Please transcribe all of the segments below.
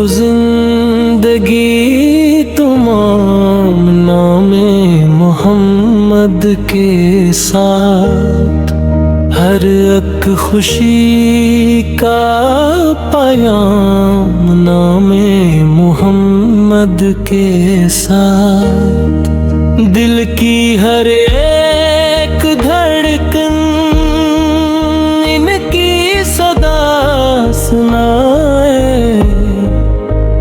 जिंदगी तमाम नामे मोहम्मद के साथ, हर एक खुशी का पयाम नामे मोहम्मद के साथ। दिल की हर एक धड़कन इनकी सदा सुनाए,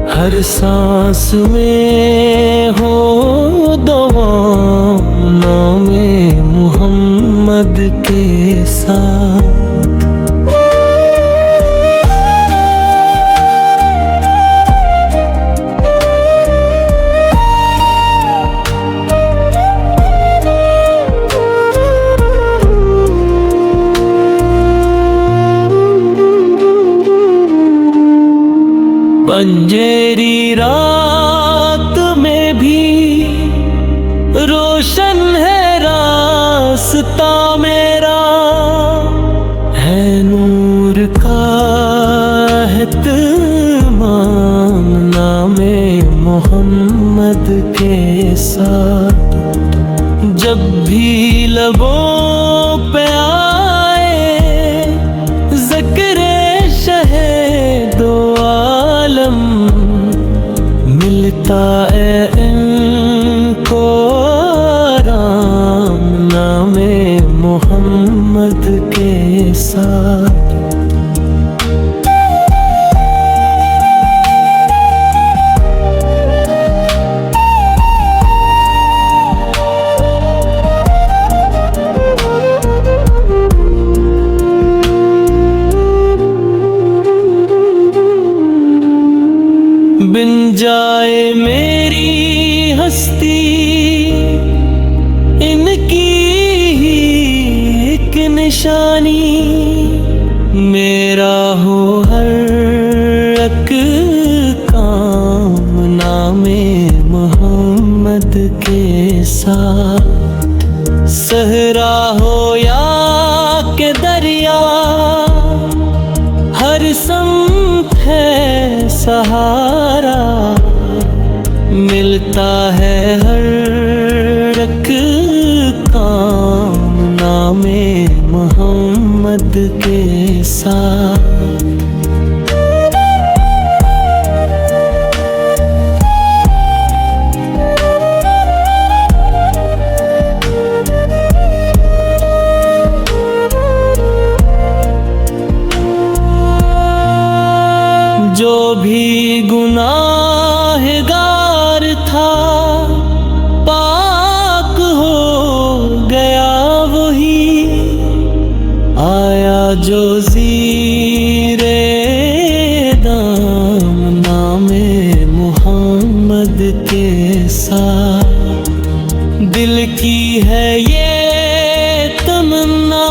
हर सांस में हो दुआ नामे मोहम्मद के साथ। अंधेरी रात में भी रोशन है रास्ता मेरा, है नूर का एहतमाम नामे मोहम्मद के साथ। जब भी लबों पे आए ज़िक्र शहे दो आलम, मिलता है इनको आराम नामे मोहम्मद के साथ। बिन जाए मेरी हस्ती इनकी ही एक निशानी, मेरा हो हर एक काम नामे मोहम्मद के साथ। सहरा हो या के दरिया, हर संत है सहारा, मिलता है हर एक काम नामे मोहम्मद के साथ। जो भी गुनाहगार था पाक हो गया वही, आया जो ज़ीरे दाम नामे मोहम्मद के साथ। दिल की है ये तमन्ना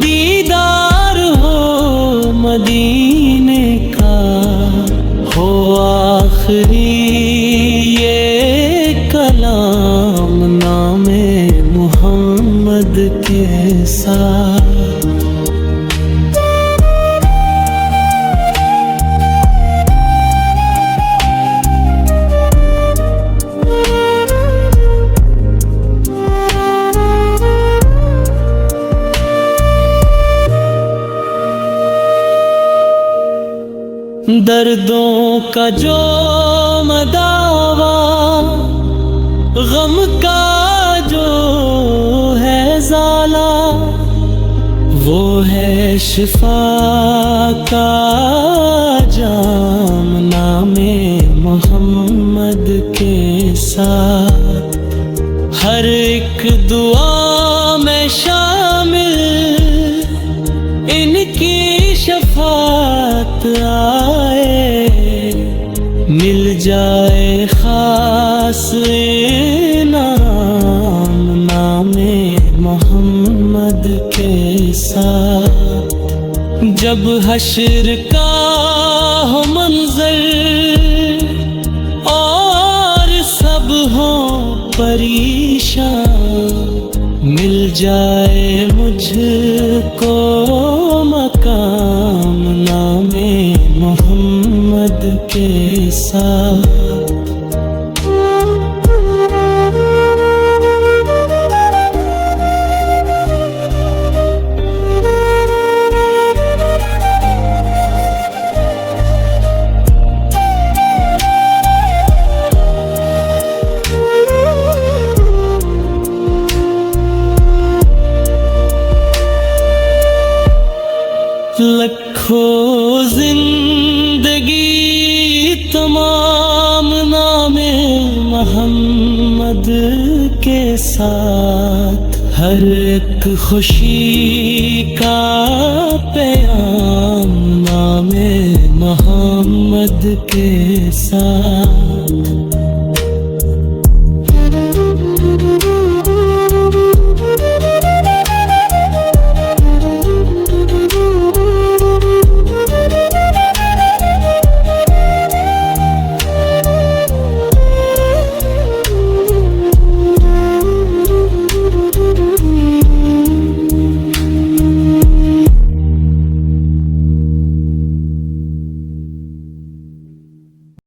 दीदार हो मदीने का, हो आखिरी ये कलाम नामे मोहम्मद के साथ। दर्दों का जो मदावा, गम का जो है ज़ाला, वो है शिफा का जाम नामे मोहम्मद के साथ। हर एक दुआ में शामिल इनकी शफात आए, मिल जाए खास इनाम नामे मोहम्मद के साथ। जब हश्र का हो मंज़र और सब हो परेशान, मिल जाए मुझको मकाम नामे मोहम्मद मोहम्मद के साथ। लखों जिंदगी तमाम नामे मोहम्मद के साथ, हर एक खुशी का पैगाम नामे मोहम्मद के साथ।